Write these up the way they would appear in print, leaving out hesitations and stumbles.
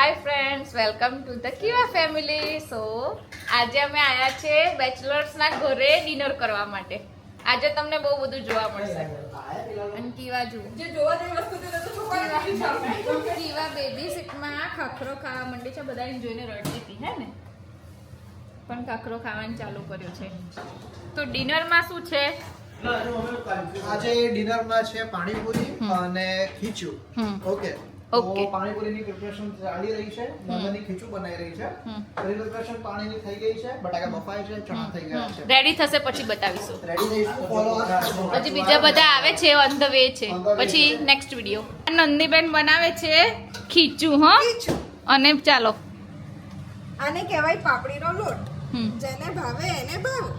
Hi friends, welcome to the Kiva family. So આજે અમે આવ્યા છે બેચલર્સના ઘરે ડિનર કરવા માટે. આજે તમને બહુ બધું જોવા મળશે. અને કીવા જુઓ, જે જોવા જેવી વસ્તુ છે તો કીવા બેબી સીટમાં ખાખરો ખાવા માંડી છે. બધાને જોઈને રડતી હતી હે ને, પણ ખાખરો ખાવાનું ચાલુ કર્યો છે. તો ડિનરમાં શું છે આજે? ડિનરમાં છે પાણીપુરી અને ખીચું. ઓકે, તો પાણીપુરીની પ્રિપરેશન ચાલી રહી છે, મમની ખીચું બનાવી રહી છે. પ્રિપરેશન પાણીની થઈ ગઈ છે, બટાકા બફાય છે, ચણા થઈ ગયા છે. રેડી થશે પછી બતાવીશું. રેડી થઈશું, ફોલો પછી બીજા બધા આવે છે, ઓન ધ વે છે. પછી નેક્સ્ટ વિડિયો. નંદીબેન બનાવે છે ખીચું. અને ચાલો, આને કહેવાય પાપડીનો લોટ. જેને ભાવે એને ભાવે,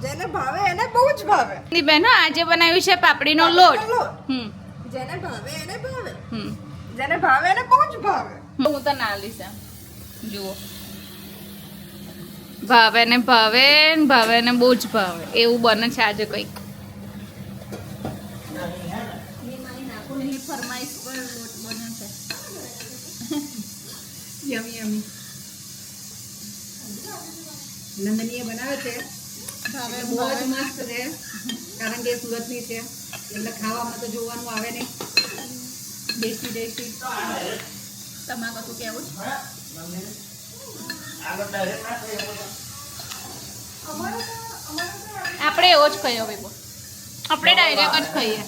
જેને ભાવે એને બહુ જ ભાવે. નંદીબેન આજે બનાવ્યું છે પાપડીનો લોટ. જેને ભાવે એને ભાવે, જેને ભાવે એને બહુ જ ભાવે. હું તો ના લઈશ. જુઓ, ભાવે ને ભાવે, ભાવે ને બહુ જ ભાવે એવું બને છે આજે કંઈક. ફરમાઈશ પર લોટ બને છે. યમી યમી. નંદનીએ બનાવે છે, ભાવે બહુ જ મસ્ત છે. કારણ કે સુરતની છે એટલે ખાવામાં તો જોવાનું આવે નહીં. દેશી દેશી. તમારે કશું કેવું છે? આપણે એવો જ ખાઈએ ભાઈ, આપણે ડાયરેક્ટ જ ખાઈએ.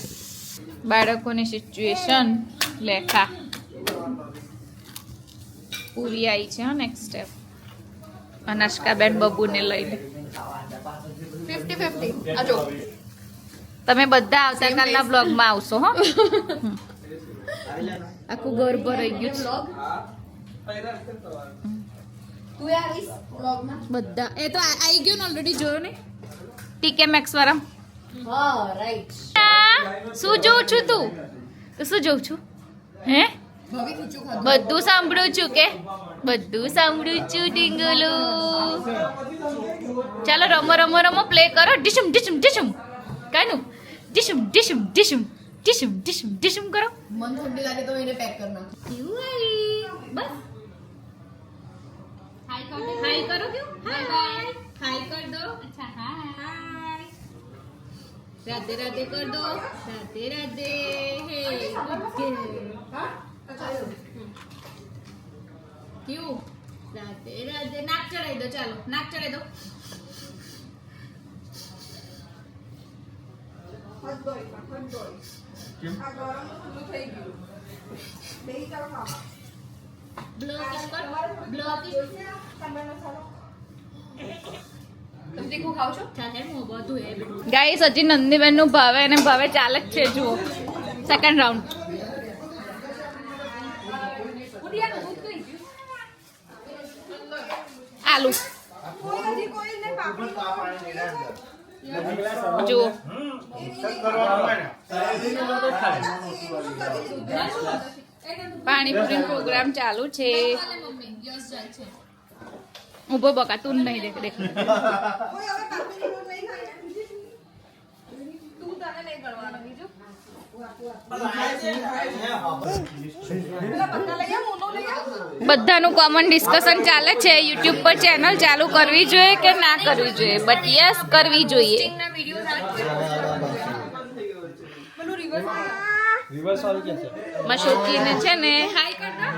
બાળકોની સિચ્યુએશન લેખા પૂરી આવી છે. હા, નેક્સ્ટ સ્ટેપ. અનાષ્કાબેન બબુને લઈને 50-50. આજો તમે બધા આવતીકાલના બ્લોગમાં આવશો. હો, આખું ઘર ભરાઈ ગયું છે. બધા એ તો આવી ગયું ને ઓલરેડી. જોયો ને ટીકે મેક્સ વાળા? હા, રાઈટ. શું જોઉં છું તું? શું જોઉં છું? હે, ભાવે ખીચું ખાધું. બધું સાંભળું છું કે બધું સાંભળું છું ડીંગલું. ચાલો રમો રમો રમો, પ્લે કરો. ડિશમ ડિશમ ડિશમ. કાનું ડિશમ ડિશમ ડિશમ ડિશમ ડિશમ ડિશમ કરો. મન ઠંડી લાગે તો એને પેક કરી નાખ. બસ હાય કરો. ક્યું હાય હાય કર દો. અચ્છા, હાય રાધે રાધે કર દો. રાધે રાધે. હે ક્યું રાધે રાધે. નાક ચડાઈ દો. ચાલો નાક ચડાઈ દો. ગાઈસ, હજી નંદીબેન નું ભાવે અને ભાવે ચાલે જ છે. જુઓ, સેકન્ડ રાઉન્ડ. આલુ જુઓ, પાણીપુરી પ્રોગ્રામ ચાલુ છે. ઉભો બકા, તું નહીં દેખ. કોઈ હવે પાપડીનો લોટ નહીં ખાય. તું તને નહીં કરવાનો. બીજું બધાનું કોમન ડિસ્કશન ચાલે છે. યુટ્યુબ પર ચેનલ ચાલુ કરવી જોઈએ કે ના કરવી જોઈએ? બટ યસ, કરવી જોઈએ. મશોકીને છે ને હાય કર દો.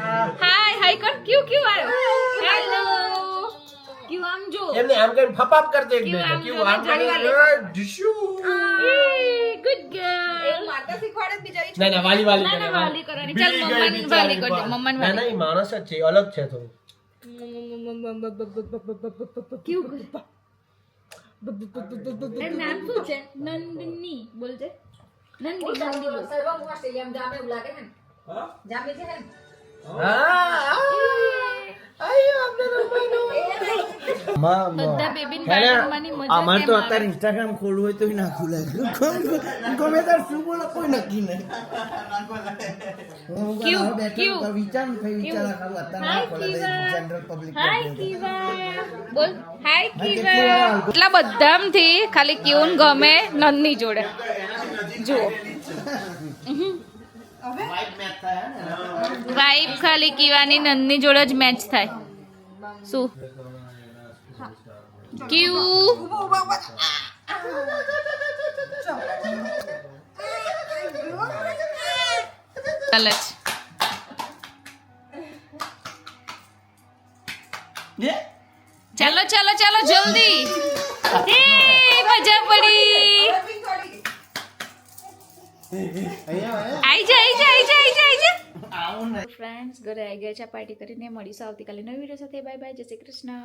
હાય કર. ક્યું આવ્યો? હેલો ક્યું? આમ જો એમને આમ કરીને ફપાપ કર દે. ક્યું આમ ડિશુ. Good girl. માતા શીખવાડે બિચારી. ના વાલી વાલી કરવાની. ચાલ મમ્માને વાલી કરજો. મમ્માને વાલી. ના, માણસ જ છે, અલગ છે થોડું. ક્યું એનું નામ શું છે? નંદની બોલજે. નંદી બોલ. બધા બેબીને બાળકમાંની મજા અમાર તો કેમ અત્યારે આવે? ઇન્સ્ટાગ્રામ ખોલવું હોય તો ના ખુલે. ગમે ત્યારે શું બોલો કોઈ નક્કી નહીં. હું ક્યું? બેઠો ક્યું? વિચાર ખાવું અત્યારે ના ખોલે જનરલ પબ્લિક. હાય કીવા બોલ. હાય કીવા. એટલા બધામાંથી ખાલી ક્યુન ગમે નંદની જોડે. જુઓ, વાઇટ મેચ થાય ને વાઈફ ખાલી કીવાની નંદની જોડે જ મેચ થાય શું ક્યુ ચાલે જે ચાલો ચાલો ચાલો જલ્દી એ મજા પડી આઈ જા આઈ જા આઈ જા આઈ જા આઈ જા આવું ને ફ્રેન્ડ્સ ઘરે આવી ગયા છે પાર્ટી કરીને મળીશું આવતીકાલે નવી વિડીયો સાથે બાય બાય જય શ્રી કૃષ્ણ